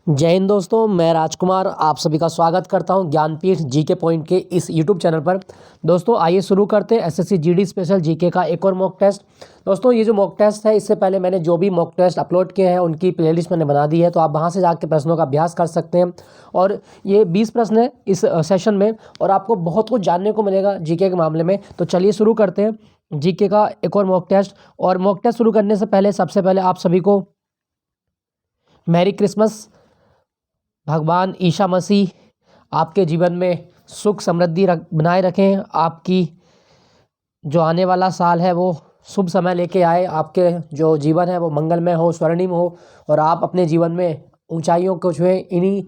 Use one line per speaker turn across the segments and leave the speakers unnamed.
जय हिंद दोस्तों, मैं राजकुमार आप सभी का स्वागत करता हूं ज्ञानपीठ जीके पॉइंट के इस यूट्यूब चैनल पर। दोस्तों आइए शुरू करते हैं एसएससी जीडी स्पेशल जीके का एक और मॉक टेस्ट। दोस्तों ये जो मॉक टेस्ट है, इससे पहले मैंने जो भी मॉक टेस्ट अपलोड किए हैं उनकी प्लेलिस्ट मैंने बना दी है, तो आप वहां से जाकर प्रश्नों का अभ्यास कर सकते हैं। और ये 20 प्रश्न है इस सेशन में, और आपको बहुत कुछ जानने को मिलेगा जीके के मामले में। तो चलिए शुरू करते हैं जीके का एक और मॉक टेस्ट। और मॉक टेस्ट शुरू करने से पहले सबसे पहले आप सभी को मैरी क्रिसमस। भगवान ईसा मसीह आपके जीवन में सुख समृद्धि बनाए रखें। आपकी जो आने वाला साल है वो शुभ समय लेके आए, आपके जो जीवन है वो मंगलमय हो, स्वर्णिम हो, और आप अपने जीवन में ऊंचाइयों को छुएं। इन्हीं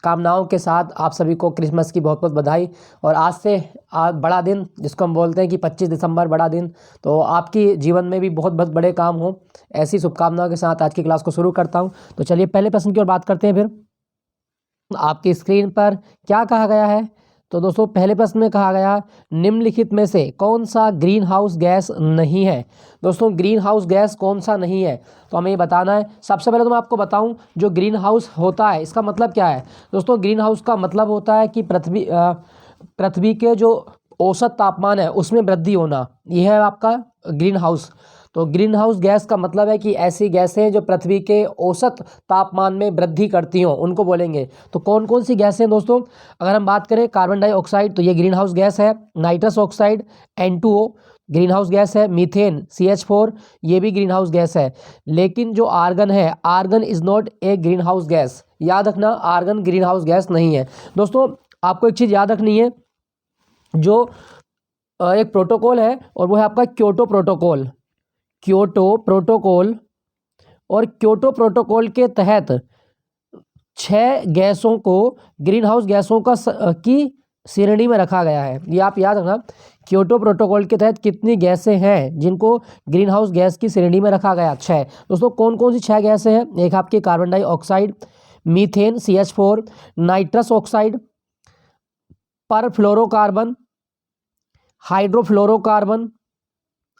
कामनाओं के साथ आप सभी को क्रिसमस की बहुत बहुत बधाई। और आज से बड़ा दिन, जिसको हम बोलते हैं कि 25 दिसंबर बड़ा दिन, तो आपकी जीवन में भी बहुत बहुत बड़े काम हो, ऐसी शुभकामनाओं के साथ आज की क्लास को शुरू करता हूँ। तो चलिए पहले प्रश्न की ओर बात करते हैं। फिर आपकी स्क्रीन पर क्या कहा गया है? तो दोस्तों पहले प्रश्न में कहा गया, निम्नलिखित में से कौन सा ग्रीन हाउस गैस नहीं है? दोस्तों ग्रीन हाउस गैस कौन सा नहीं है, तो हमें ये बताना है। सबसे पहले तो मैं आपको बताऊं, जो ग्रीन हाउस होता है इसका मतलब क्या है। दोस्तों ग्रीन हाउस का मतलब होता है कि पृथ्वी के जो औसत तापमान है उसमें वृद्धि होना, यह है आपका ग्रीन हाउस। तो ग्रीन हाउस गैस का मतलब है कि ऐसी गैसें जो पृथ्वी के औसत तापमान में वृद्धि करती हों, उनको बोलेंगे। तो कौन कौन सी गैसें हैं दोस्तों? अगर हम बात करें कार्बन डाइऑक्साइड, तो ये ग्रीन हाउस गैस है। Nitrous oxide N2O green house gas है। मीथेन CH4 ये भी ग्रीन हाउस गैस है। लेकिन जो आर्गन है, argon is not a greenhouse gas. याद रखना, आर्गन ग्रीन हाउस गैस नहीं है। दोस्तों आपको एक चीज़ याद रखनी है, जो एक प्रोटोकॉल है और वो है आपका क्योटो प्रोटोकॉल। क्योटो प्रोटोकॉल, और क्योटो प्रोटोकॉल के तहत 6 गैसों को ग्रीन हाउस गैसों की श्रेणी में रखा गया है। ये आप याद रखना, क्योटो प्रोटोकॉल के तहत कितनी गैसें हैं जिनको ग्रीन हाउस गैस की श्रेणी में रखा गया? 6। दोस्तों कौन कौन सी 6 गैसें हैं? एक आपकी carbon dioxide, methane CH4, nitrous oxide, perfluorocarbon, hydrofluorocarbon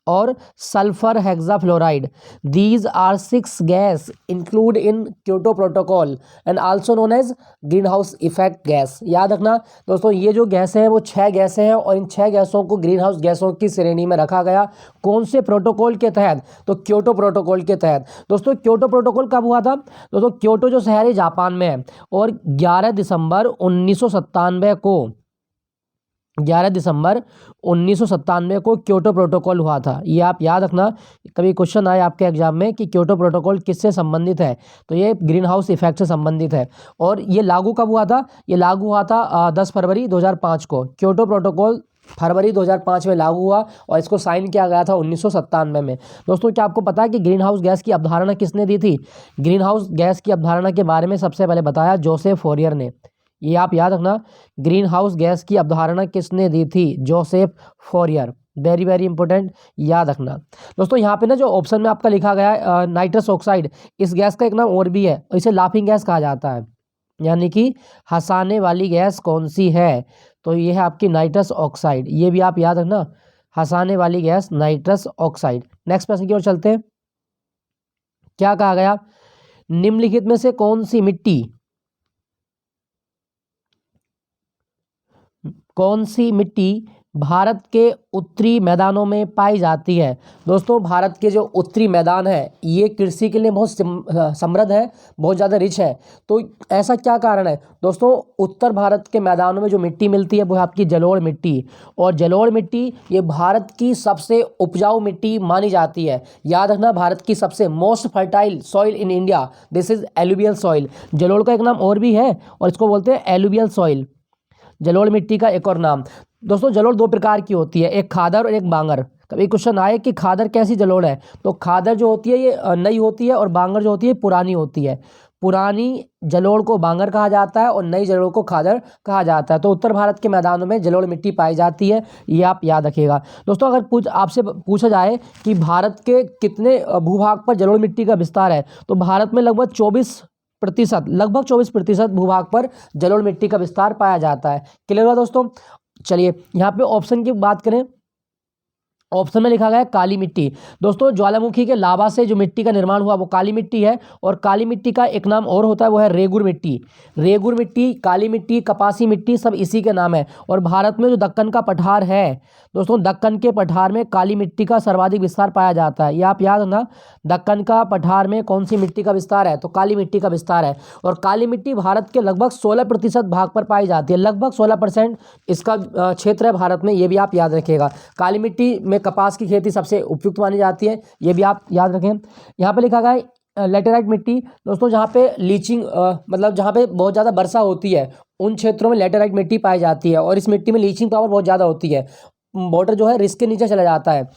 और sulphur hexafluoride. These are 6 gas include in Kyoto protocol and also known as green house effect gas. याद रखना दोस्तों, ये जो गैसें हैं वो 6 गैसें हैं, और इन 6 गैसों को ग्रीन हाउस गैसों की श्रेणी में रखा गया। कौन से प्रोटोकॉल के तहत? तो क्योटो प्रोटोकॉल के तहत। दोस्तों क्योटो प्रोटोकॉल कब हुआ था? दोस्तों क्योटो जो शहर है जापान में है, और 11 दिसंबर 1997 को 11 दिसंबर 1997 को क्योटो प्रोटोकॉल हुआ था। ये आप याद रखना, कभी क्वेश्चन आए आपके एग्जाम में कि क्योटो प्रोटोकॉल किससे संबंधित है, तो ये ग्रीन हाउस इफेक्ट से संबंधित है। और ये लागू कब हुआ था? ये लागू हुआ था 10 फरवरी 2005 को। क्योटो प्रोटोकॉल फरवरी 2005 में लागू हुआ, और इसको साइन किया गया था 1997 में। दोस्तों क्या आपको पता है कि ग्रीन हाउस गैस की अवधारणा किसने दी थी? ग्रीन हाउस गैस की अवधारणा के बारे में सबसे पहले बताया जोसेफ फोरियर ने। ये आप याद रखना, ग्रीन हाउस गैस की अवधारणा किसने दी थी? Joseph Fourier. Very very important, याद रखना। दोस्तों यहाँ पे ना जो ऑप्शन में आपका लिखा गया है नाइट्रस ऑक्साइड, इस गैस का एक नाम और भी है, इसे लाफिंग गैस कहा जाता है, यानी कि हंसाने वाली गैस कौन सी है? तो ये है आपकी नाइट्रस ऑक्साइड। ये भी आप याद रखना, हंसाने वाली गैस नाइट्रस ऑक्साइड। नेक्स्ट प्रश्न की ओर चलते हैं। क्या कहा गया? निम्नलिखित में से कौन सी मिट्टी भारत के उत्तरी मैदानों में पाई जाती है? दोस्तों भारत के जो उत्तरी मैदान है ये कृषि के लिए बहुत समृद्ध है, बहुत ज़्यादा रिच है। तो ऐसा क्या कारण है? दोस्तों उत्तर भारत के मैदानों में जो मिट्टी मिलती है वो है आपकी जलोढ़ मिट्टी, और जलोढ़ मिट्टी ये भारत की सबसे उपजाऊ मिट्टी मानी जाती है। याद रखना, भारत की सबसे most fertile soil in India, this is alluvial soil. जलोढ़ का एक नाम और भी है, और इसको बोलते हैं एलुवियल सॉइल, जलोढ़ मिट्टी का एक और नाम। दोस्तों जलोढ़ 2 प्रकार की होती है, एक खादर और एक बांगर। कभी क्वेश्चन आए कि खादर कैसी जलोढ़ है, तो खादर जो होती है ये नई होती है, और बांगर जो होती है पुरानी होती है। पुरानी जलोढ़ को बांगर कहा जाता है और नई जलोढ़ को खादर कहा जाता है। तो उत्तर भारत के मैदानों में जलोढ़ मिट्टी पाई जाती है, ये आप याद रखिएगा। दोस्तों अगर आपसे पूछा जाए कि भारत के कितने भूभाग पर जलोढ़ मिट्टी का विस्तार है, तो भारत में लगभग 24% भूभाग पर जलोढ़ मिट्टी का विस्तार पाया जाता है। क्लियर हुआ दोस्तों? चलिए यहाँ पे ऑप्शन की बात करें, ऑप्शन में लिखा गया है काली मिट्टी। दोस्तों ज्वालामुखी के लावा से जो मिट्टी का निर्माण हुआ वो काली मिट्टी है, और काली मिट्टी का एक नाम और होता है, वो है रेगुर मिट्टी। रेगुर मिट्टी, काली मिट्टी, कपासी मिट्टी सब इसी के नाम है। और भारत में जो दक्कन का पठार है दोस्तों, दक्कन के पठार में काली मिट्टी का सर्वाधिक विस्तार पाया जाता है। ये आप याद रखना, दक्कन का पठार में कौन सी मिट्टी का विस्तार है, तो काली मिट्टी का विस्तार है। और काली मिट्टी भारत के लगभग 16% भाग पर पाई जाती है, लगभग 16% इसका क्षेत्र है भारत में, ये भी आप याद रखिएगा। काली मिट्टी में कपास की खेती सबसे उपयुक्त मानी जाती है, ये भी आप याद रखें। यहाँ पे लिखा गया है लेटेराइट मिट्टी। दोस्तों जहाँ पे लीचिंग मतलब जहाँ पे बहुत ज़्यादा वर्षा होती है उन क्षेत्रों में लेटेराइट मिट्टी पाई जाती है, और इस मिट्टी में लीचिंग पावर बहुत ज़्यादा होती है, वाटर जो है रिस्क के नीचे चला जाता है।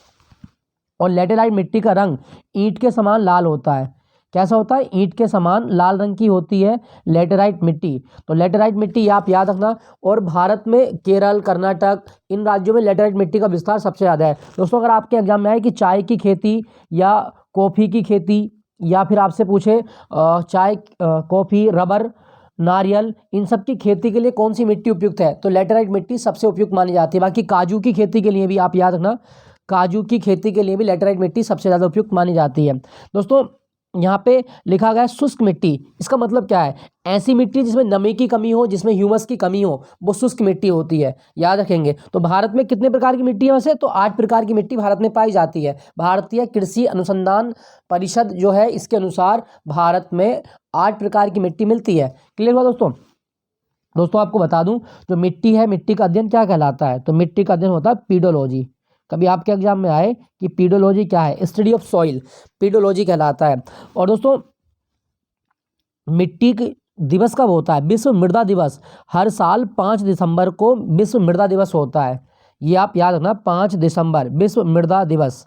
और लेटेराइट मिट्टी का रंग ईंट के समान लाल होता है। कैसा होता है, ईंट के समान लाल रंग की होती है लेटेराइट मिट्टी। तो लेटेराइट मिट्टी आप याद रखना। और भारत में केरल, कर्नाटक, इन राज्यों में लेटेराइट मिट्टी का विस्तार सबसे ज़्यादा है। दोस्तों अगर आपके एग्जाम में आए कि चाय की खेती या कॉफ़ी की खेती, या फिर आपसे पूछे चाय, कॉफ़ी, रबर, नारियल, इन सब की खेती के लिए कौन सी मिट्टी उपयुक्त है, तो लेटेराइट मिट्टी सबसे उपयुक्त मानी जाती है। बाकी काजू की खेती के लिए भी आप याद रखना, काजू की खेती के लिए भी लेटेराइट मिट्टी सबसे ज़्यादा उपयुक्त मानी जाती है। दोस्तों यहाँ पे लिखा गया है शुष्क मिट्टी। इसका मतलब क्या है, ऐसी मिट्टी जिसमें नमी की कमी हो, जिसमें ह्यूमस की कमी हो, वो शुष्क मिट्टी होती है, याद रखेंगे। तो भारत में कितने प्रकार की मिट्टी है वैसे, तो 8 प्रकार की मिट्टी भारत में पाई जाती है। भारतीय कृषि अनुसंधान परिषद जो है इसके अनुसार भारत में 8 प्रकार की मिट्टी मिलती है। क्लियर हुआ दोस्तों। दोस्तों आपको बता दूं, जो मिट्टी है, मिट्टी का अध्ययन क्या कहलाता है, तो मिट्टी का अध्ययन होता है पीडोलॉजी। कभी आपके एग्जाम में आए कि पीडोलॉजी क्या है, स्टडी ऑफ सॉइल, पीडोलॉजी कहलाता है। और दोस्तों मिट्टी दिवस कब होता है, विश्व मृदा दिवस। हर साल 5 दिसंबर को विश्व मृदा दिवस होता है, ये आप याद रखना, 5 दिसंबर विश्व मृदा दिवस।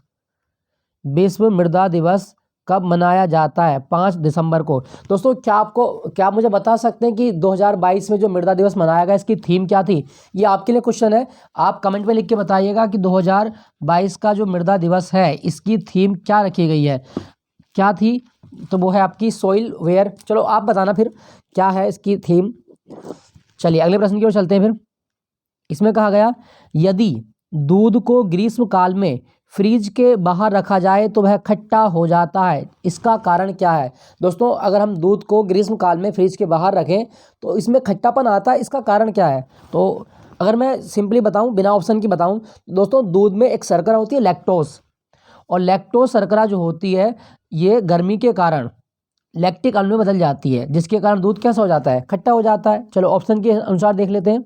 विश्व मृदा दिवस कब मनाया जाता है, 5 दिसंबर को। दोस्तों क्या आप मुझे बता सकते हैं कि 2022 में जो मृदा दिवस मनाया गया इसकी थीम क्या थी, ये आपके लिए क्वेश्चन है। आप कमेंट में लिख के बताइएगा कि 2022 का जो मृदा दिवस है इसकी थीम क्या रखी गई है, क्या थी, तो वो है आपकी सॉइल वेयर। चलो आप बताना फिर क्या है इसकी थीम। चलिए अगले प्रश्न की ओर चलते हैं। फिर इसमें कहा गया, यदि दूध को ग्रीष्म काल में फ्रीज के बाहर रखा जाए तो वह खट्टा हो जाता है, इसका कारण क्या है। दोस्तों अगर हम दूध को ग्रीष्म काल में फ्रीज के बाहर रखें तो इसमें खट्टापन आता है, इसका कारण क्या है। तो अगर मैं सिंपली बताऊं, बिना ऑप्शन की बताऊं, दोस्तों दूध में एक शर्करा होती है लैक्टोज, और लैक्टोज शर्करा जो होती है ये गर्मी के कारण लैक्टिक अम्ल में बदल जाती है, जिसके कारण दूध कैसा हो जाता है, खट्टा हो जाता है। चलो ऑप्शन के अनुसार देख लेते हैं।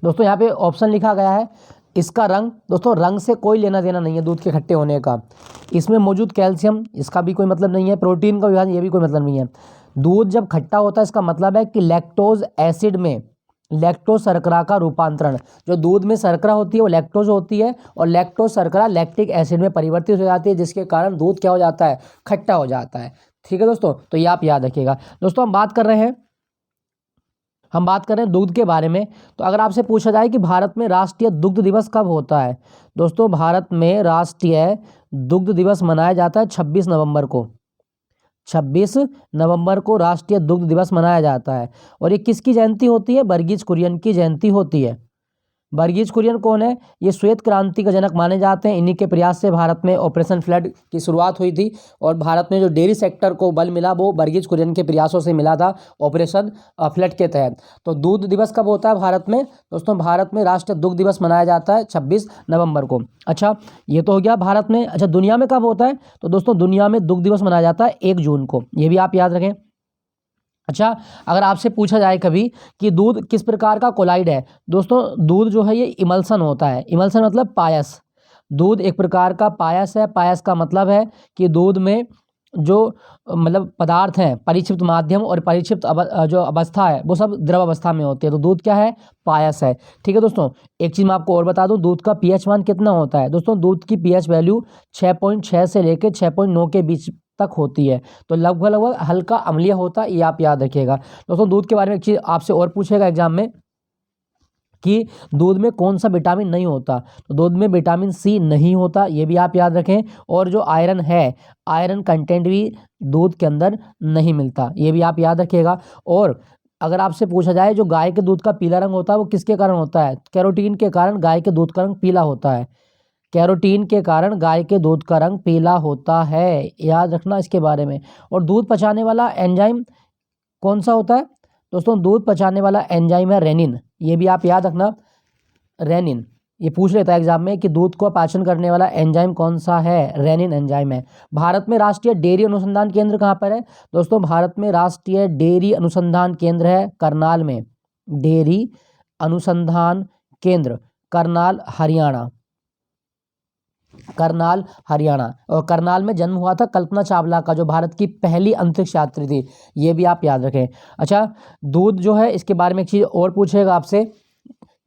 दोस्तों यहाँ पे ऑप्शन लिखा गया है, इसका रंग, दोस्तों रंग से कोई लेना देना नहीं है दूध के खट्टे होने का। इसमें मौजूद कैल्शियम, इसका भी कोई मतलब नहीं है। प्रोटीन का विभाजन, ये भी कोई मतलब नहीं है। दूध जब खट्टा होता है इसका मतलब है कि लैक्टोज एसिड में लैक्टोज शर्करा का रूपांतरण, जो दूध में शर्करा होती है वो लैक्टोज होती है, और लैक्टोज शर्करा लैक्टिक एसिड में परिवर्तित हो जाती है, जिसके कारण दूध क्या हो जाता है, खट्टा हो जाता है। ठीक है दोस्तों, तो ये आप याद रखिएगा। दोस्तों हम बात कर रहे हैं दूध के बारे में। तो अगर आपसे पूछा जाए कि भारत में राष्ट्रीय दुग्ध दिवस कब होता है, दोस्तों भारत में राष्ट्रीय दुग्ध दिवस मनाया जाता है 26 नवंबर को। 26 नवंबर को राष्ट्रीय दुग्ध दिवस मनाया जाता है। और ये किसकी जयंती होती है, वर्गीज कुरियन की जयंती होती है। वर्गीज कुरियन कौन है, ये श्वेत क्रांति का जनक माने जाते हैं। इन्हीं के प्रयास से भारत में ऑपरेशन फ्लड की शुरुआत हुई थी, और भारत में जो डेयरी सेक्टर को बल मिला वो वर्गीज कुरियन के प्रयासों से मिला था, ऑपरेशन फ्लड के तहत। तो दूध दिवस कब होता है भारत में, दोस्तों भारत में राष्ट्रीय दुग्ध दिवस मनाया जाता है 26 नवंबर को। अच्छा ये तो हो गया भारत में। अच्छा दुनिया में कब होता है, तो दोस्तों दुनिया में दुग्ध दिवस मनाया जाता है 1 जून को, ये भी आप याद रखें। अच्छा अगर आपसे पूछा जाए कभी कि दूध किस प्रकार का कोलाइड है, दोस्तों दूध जो है ये इमल्सन होता है। इमल्सन मतलब पायस, दूध एक प्रकार का पायस है। पायस का मतलब है कि दूध में जो मतलब पदार्थ हैं, परिक्षिप्त माध्यम और परिक्षिप्त जो अवस्था है वो सब द्रव अवस्था में होती है, तो दूध क्या है, पायस है। ठीक है दोस्तों, एक चीज़ मैं आपको और बता दूं, दूध का पीएच मान कितना होता है। दोस्तों दूध की पीएच वैल्यू 6.6 से लेकर 6.9 के बीच तक होती है, तो लगभग हल्का अम्लीय होता है, ये आप याद रखिएगा। दोस्तों दूध के बारे में एक चीज़ आपसे और पूछेगा एग्जाम में कि दूध में कौन सा विटामिन नहीं होता, तो दूध में विटामिन सी नहीं होता, ये भी आप याद रखें। और जो आयरन है, आयरन कंटेंट भी दूध के अंदर नहीं मिलता, ये भी आप याद रखिएगा। और अगर आपसे पूछा जाए जो गाय के दूध का पीला रंग होता है वो किसके कारण होता है, कैरोटीन के कारण गाय के दूध का रंग पीला होता है। कैरोटीन के कारण गाय के दूध का रंग पीला होता है, याद रखना इसके बारे में। और दूध पचाने वाला एंजाइम कौन सा होता है दोस्तों? दूध पचाने वाला एंजाइम है रेनिन, ये भी आप याद रखना, रेनिन। ये पूछ लेता है एग्जाम में कि दूध को पाचन करने वाला एंजाइम कौन सा है, रेनिन एंजाइम है। भारत में राष्ट्रीय डेयरी अनुसंधान केंद्र कहाँ पर है दोस्तों? भारत में राष्ट्रीय डेयरी अनुसंधान केंद्र है करनाल में, डेयरी अनुसंधान केंद्र करनाल हरियाणा, करनाल हरियाणा। और करनाल में जन्म हुआ था कल्पना चावला का, जो भारत की पहली अंतरिक्ष यात्री थी, ये भी आप याद रखें। अच्छा, दूध जो है इसके बारे में एक चीज़ और पूछेगा आपसे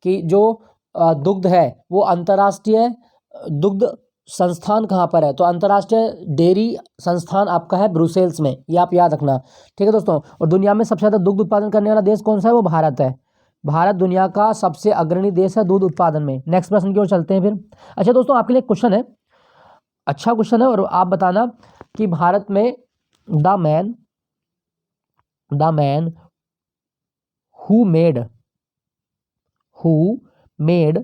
कि जो दुग्ध है वो अंतर्राष्ट्रीय दुग्ध संस्थान कहाँ पर है? तो अंतर्राष्ट्रीय डेयरी संस्थान आपका है ब्रुसेल्स में, ये आप याद रखना, ठीक है दोस्तों। और दुनिया में सबसे ज़्यादा दुग्ध उत्पादन करने वाला देश कौन सा है? वो भारत है। भारत दुनिया का सबसे अग्रणी देश है दूध उत्पादन में। नेक्स्ट प्रश्न की ओर चलते हैं फिर। अच्छा दोस्तों, आपके लिए क्वेश्चन है, अच्छा क्वेश्चन है, और आप बताना कि भारत में the man who made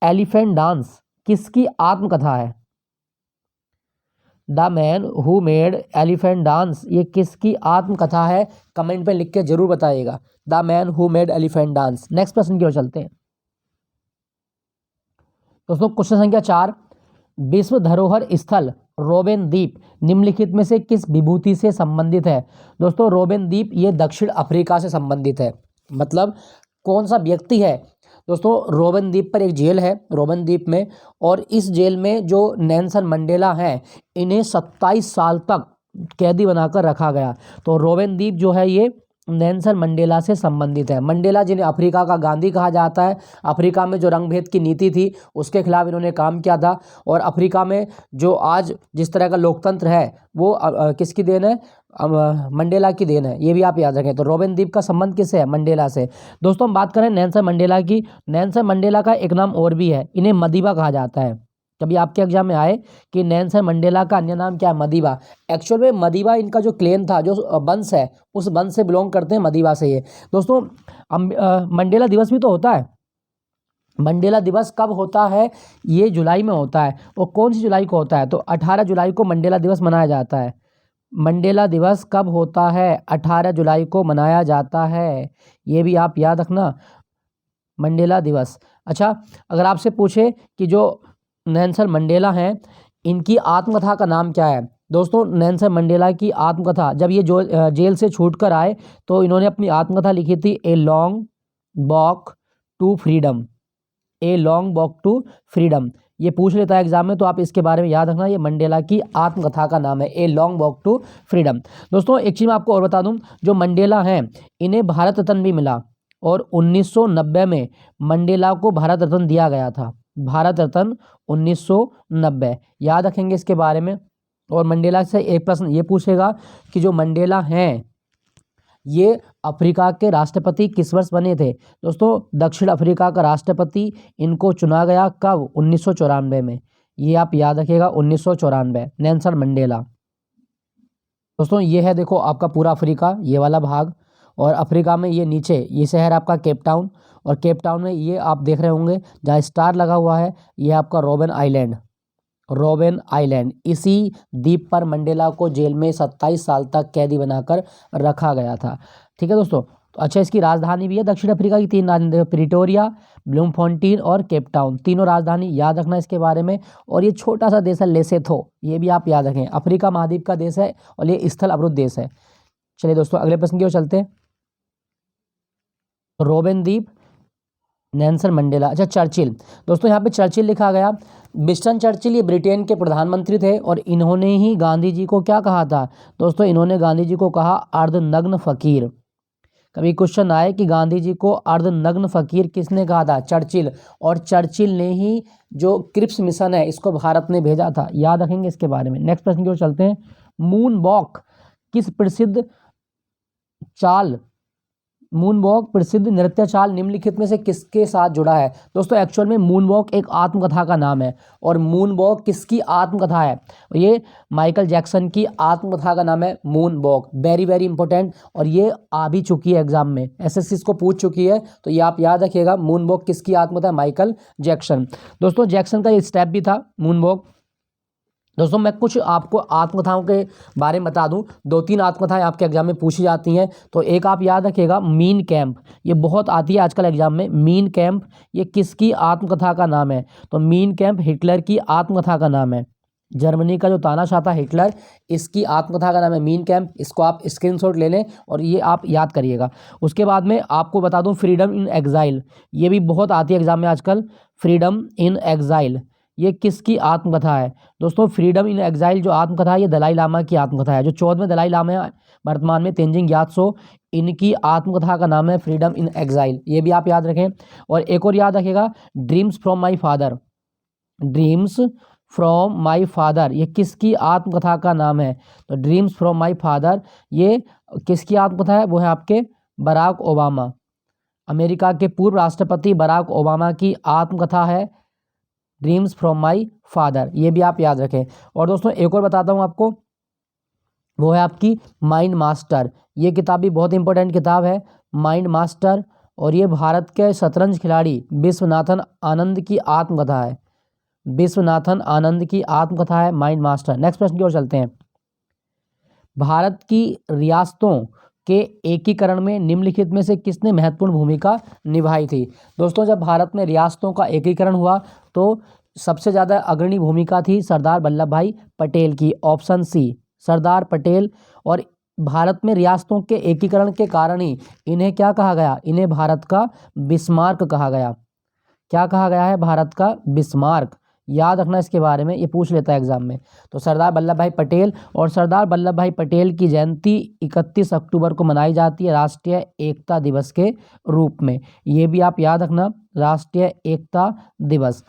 elephant dance किसकी आत्मकथा है? The man who made elephant dance, ये किसकी आत्मकथा है? कमेंट पे लिख के जरूर बताइएगा, the man who made elephant dance. Next प्रश्न की ओर चलते हैं दोस्तों। क्वेश्चन संख्या 4, विश्व धरोहर स्थल रोबेन द्वीप निम्नलिखित में से किस विभूति से संबंधित है? दोस्तों रोबेन द्वीप ये दक्षिण अफ्रीका से संबंधित है, मतलब कौन सा व्यक्ति है दोस्तों? रोबेन द्वीप पर एक जेल है रोबेन द्वीप में, और इस जेल में जो नेल्सन मंडेला हैं इन्हें 27 साल तक कैदी बनाकर रखा गया। तो रोबेन द्वीप जो है ये नेल्सन मंडेला से संबंधित है। मंडेला जिन्हें अफ्रीका का गांधी कहा जाता है, अफ्रीका में जो रंगभेद की नीति थी उसके खिलाफ इन्होंने काम किया था, और अफ्रीका में जो आज जिस तरह का लोकतंत्र है वो किसकी देन है? मंडेला की देन है, ये भी आप याद रखें। तो रोबेन द्वीप का संबंध किससे है? मंडेला से। दोस्तों हम बात करें नेल्सन मंडेला की, नेल्सन मंडेला का एक नाम और भी है, इन्हें मदीबा कहा जाता है। कभी आपके एग्जाम में आए कि नेल्सन मंडेला का अन्य नाम क्या है? मदीबा। एक्चुअल में मदीबा इनका जो क्लेम था, जो वंश है उस वंश से बिलोंग करते हैं, मदीबा से ये। दोस्तों मंडेला दिवस भी तो होता है, मंडेला दिवस कब होता है? ये जुलाई में होता है। और कौन सी जुलाई को होता है? तो 18 जुलाई को मंडेला दिवस मनाया जाता है। मंडेला दिवस कब होता है? 18 जुलाई को मनाया जाता है, ये भी आप याद रखना, मंडेला दिवस। अच्छा, अगर आपसे पूछे कि जो नेल्सन मंडेला हैं इनकी आत्मकथा का नाम क्या है? दोस्तों नेल्सन मंडेला की आत्मकथा, जब ये जो जेल से छूटकर आए तो इन्होंने अपनी आत्मकथा लिखी थी, a long walk to freedom, a long walk to freedom. ये पूछ लेता है एग्जाम में, तो आप इसके बारे में याद रखना, ये मंडेला की आत्मकथा का नाम है, a long walk to freedom. दोस्तों एक चीज़ मैं आपको और बता दूं, जो मंडेला हैं इन्हें भारत रत्न भी मिला, और 1990 में मंडेला को भारत रत्न दिया गया था, भारत रत्न 1990, याद रखेंगे इसके बारे में। और मंडेला से एक प्रश्न ये पूछेगा कि जो मंडेला हैं ये अफ्रीका के राष्ट्रपति किस वर्ष बने थे? दोस्तों दक्षिण अफ्रीका का राष्ट्रपति इनको चुना गया कब? 1994 में, ये आप याद रखिएगा, 1994, नेल्सन मंडेला। दोस्तों ये है देखो आपका पूरा अफ्रीका, ये वाला भाग, और अफ्रीका में ये नीचे ये शहर आपका केप टाउन, और केप टाउन में ये आप देख रहे होंगे जहाँ स्टार लगा हुआ है, ये आपका रोबेन आइलैंड, रोबेन आइलैंड। इसी द्वीप पर मंडेला को जेल में 27 साल तक कैदी बनाकर रखा गया था, ठीक है दोस्तों। तो अच्छा, इसकी राजधानी भी है दक्षिण अफ्रीका की 3 राजधानी, प्रिटोरिया, ब्लूमफॉन्टेन और केप टाउन, तीनों राजधानी याद रखना इसके बारे में। और ये छोटा सा देश है लेसेथो, ये भी आप याद रखें, अफ्रीका महाद्वीप का देश है और ये स्थल अवरुद्ध देश है। चलिए दोस्तों अगले प्रश्न की ओर चलते हैं। रोबेन द्वीप, नेल्सन मंडेला। अच्छा चर्चिल, दोस्तों यहाँ पे चर्चिल लिखा गया, विंस्टन चर्चिल ये ब्रिटेन के प्रधानमंत्री थे, और इन्होंने ही गांधी जी को क्या कहा था? दोस्तों इन्होंने गांधी जी को कहा अर्धनग्न फकीर। कभी क्वेश्चन आए कि गांधी जी को अर्धनग्न फकीर किसने कहा था? चर्चिल। और चर्चिल ने ही जो क्रिप्स मिशन है इसको भारत ने भेजा था, याद रखेंगे इसके बारे में। नेक्स्ट प्रश्न की ओर चलते हैं। मून वॉक किस प्रसिद्ध चाल मून वॉक प्रसिद्ध नृत्य चाल निम्नलिखित में से किसके साथ जुड़ा है? दोस्तों एक्चुअल में मून वॉक एक आत्मकथा का नाम है और मून वॉक किसकी आत्मकथा है? ये माइकल जैक्सन की आत्मकथा का नाम है moon walk. Very very important, और ये आ भी चुकी है एग्जाम में, एसएससी इसको पूछ चुकी है, तो ये आप याद रखिएगा। मून वॉक किसकी आत्मकथा है? Michael Jackson. दोस्तों जैक्सन का ये स्टेप भी था मून वॉक। दोस्तों मैं कुछ आपको आत्मकथाओं के बारे में बता दूं। 2-3 आत्मकथाएं आपके एग्जाम में पूछी जाती हैं, तो एक आप याद रखिएगा मीन कैंप, ये बहुत आती है आजकल एग्जाम में। मीन कैंप ये किसकी आत्मकथा का नाम है? तो मीन कैंप हिटलर की आत्मकथा का नाम है। जर्मनी का जो तानाशाह था हिटलर, इसकी आत्मकथा का नाम है मीन कैंप। इसको आप स्क्रीनशॉट ले लें और ये आप याद करिएगा। उसके बाद में आपको बता दूं फ्रीडम इन एग्जाइल, ये भी बहुत आती है एग्जाम में आजकल। फ्रीडम इन एग्जाइल ये किसकी आत्मकथा है? दोस्तों फ्रीडम इन एग्जाइल जो आत्मकथा है ये दलाई लामा की आत्मकथा है। जो 14वें दलाई लामा है वर्तमान में, तेंजिंग ग्यात्सो, इनकी आत्मकथा का नाम है फ्रीडम इन एग्जाइल। ये भी आप याद रखें। और एक और याद रखेगा, dreams from my father, dreams from my father ये किसकी आत्मकथा का नाम है? तो ड्रीम्स फ्रॉम माई फादर ये किसकी आत्मकथा है? वो है आपके बराक ओबामा, अमेरिका के पूर्व राष्ट्रपति बराक ओबामा की आत्मकथा है ड्रीम्स फ्रॉम माई फादर। ये भी आप याद रखें। और दोस्तों एक और बताता हूँ आपको, वो है आपकी माइंड मास्टर। ये किताब भी बहुत इंपॉर्टेंट किताब है, माइंड मास्टर, और ये भारत के शतरंज खिलाड़ी विश्वनाथन आनंद की आत्मकथा है। विश्वनाथन आनंद की आत्मकथा है माइंड मास्टर। नेक्स्ट प्रश्न की ओर चलते हैं। भारत की रियासतों के एकीकरण में निम्नलिखित में से किसने महत्वपूर्ण भूमिका निभाई थी? दोस्तों जब भारत में रियासतों का एकीकरण हुआ तो सबसे ज़्यादा अग्रणी भूमिका थी सरदार वल्लभ भाई पटेल की। Option C Sardar Patel. और भारत में रियासतों के एकीकरण के कारण ही इन्हें क्या कहा गया? इन्हें भारत का बिस्मार्क कहा गया। क्या कहा गया है? भारत का बिस्मार्क। याद रखना इसके बारे में, ये पूछ लेता है एग्जाम में। तो सरदार वल्लभ भाई पटेल, और सरदार वल्लभ भाई पटेल की जयंती 31 अक्टूबर को मनाई जाती है राष्ट्रीय एकता दिवस के रूप में। ये भी आप याद रखना, राष्ट्रीय एकता दिवस।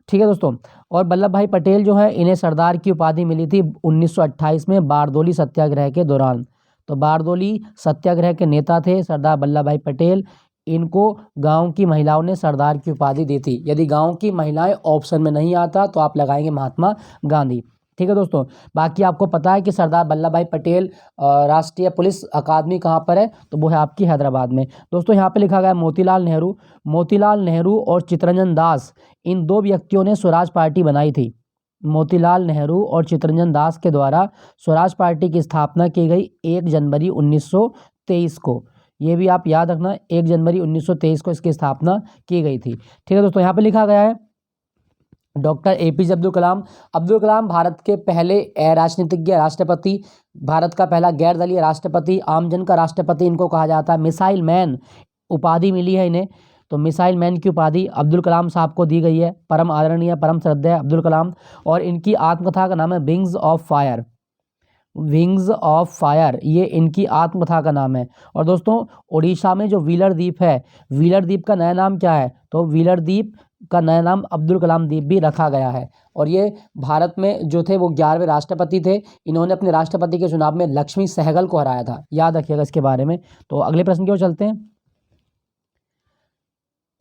ठीक है दोस्तों। और वल्लभ भाई पटेल जो है इन्हें सरदार की उपाधि मिली थी 1928 में बारदोली सत्याग्रह के दौरान। तो बारदोली सत्याग्रह के नेता थे सरदार वल्लभ भाई पटेल। इनको गांव की महिलाओं ने सरदार की उपाधि दी थी। यदि गांव की महिलाएं ऑप्शन में नहीं आता तो आप लगाएंगे महात्मा गांधी। ठीक है दोस्तों। बाकी आपको पता है कि सरदार वल्लभ भाई पटेल राष्ट्रीय पुलिस अकादमी कहाँ पर है? तो वो है आपकी हैदराबाद में। दोस्तों यहाँ पे लिखा गया है मोतीलाल नेहरू। मोतीलाल नेहरू और चित्तरंजन दास, इन दो व्यक्तियों ने स्वराज पार्टी बनाई थी। मोतीलाल नेहरू और चित्तरंजन दास के द्वारा स्वराज पार्टी की स्थापना की गई 1 जनवरी 1923 को। ये भी आप याद रखना, 1 जनवरी 1923 को इसकी स्थापना की गई थी। ठीक है दोस्तों। यहाँ पे लिखा गया है डॉक्टर एपीजे अब्दुल कलाम। अब्दुल कलाम भारत के पहले राजनीतिज्ञ, राष्ट्रपति, भारत का पहला गैर दलीय राष्ट्रपति, आमजन का राष्ट्रपति इनको कहा जाता है। मिसाइल मैन उपाधि मिली है इन्हें, तो मिसाइल मैन की उपाधि अब्दुल कलाम साहब को दी गई है। परम आदरणीय, परम श्रद्धेय अब्दुल कलाम। और इनकी आत्मकथा का नाम है wings of fire. Wings of fire ये इनकी आत्मकथा का नाम है। और दोस्तों उड़ीसा में जो व्हीलर द्वीप है, व्हीलर द्वीप का नया नाम क्या है? तो व्हीलर द्वीप का नया नाम अब्दुल कलाम द्वीप भी रखा गया है। और ये भारत में जो थे वो 11वें राष्ट्रपति थे। इन्होंने अपने राष्ट्रपति के चुनाव में लक्ष्मी सहगल को हराया था। याद रखिएगा इसके बारे में। तो अगले प्रश्न की ओर चलते हैं।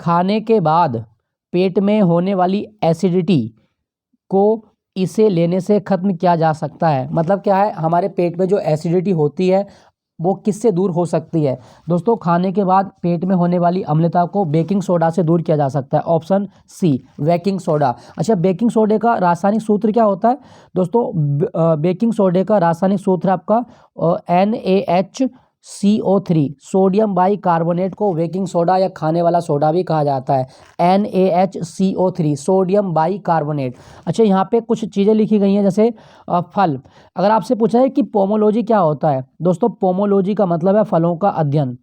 खाने के बाद पेट में होने वाली एसिडिटी को इसे लेने से खत्म किया जा सकता है। मतलब क्या है? हमारे पेट में जो एसिडिटी होती है वो किससे दूर हो सकती है? दोस्तों खाने के बाद पेट में होने वाली अम्लता को बेकिंग सोडा से दूर किया जा सकता है। Option C baking soda. अच्छा, बेकिंग सोडे का रासायनिक सूत्र क्या होता है? दोस्तों बेकिंग सोडे का रासायनिक सूत्र आपका NaHCO3, सोडियम बाई कार्बोनेट को बेकिंग सोडा या खाने वाला सोडा भी कहा जाता है। NaHCO3 sodium by carbonate. अच्छा, यहाँ पे कुछ चीज़ें लिखी गई हैं जैसे फल। अगर आपसे पूछा है कि पोमोलॉजी क्या होता है? दोस्तों पोमोलॉजी का मतलब है फलों का अध्ययन।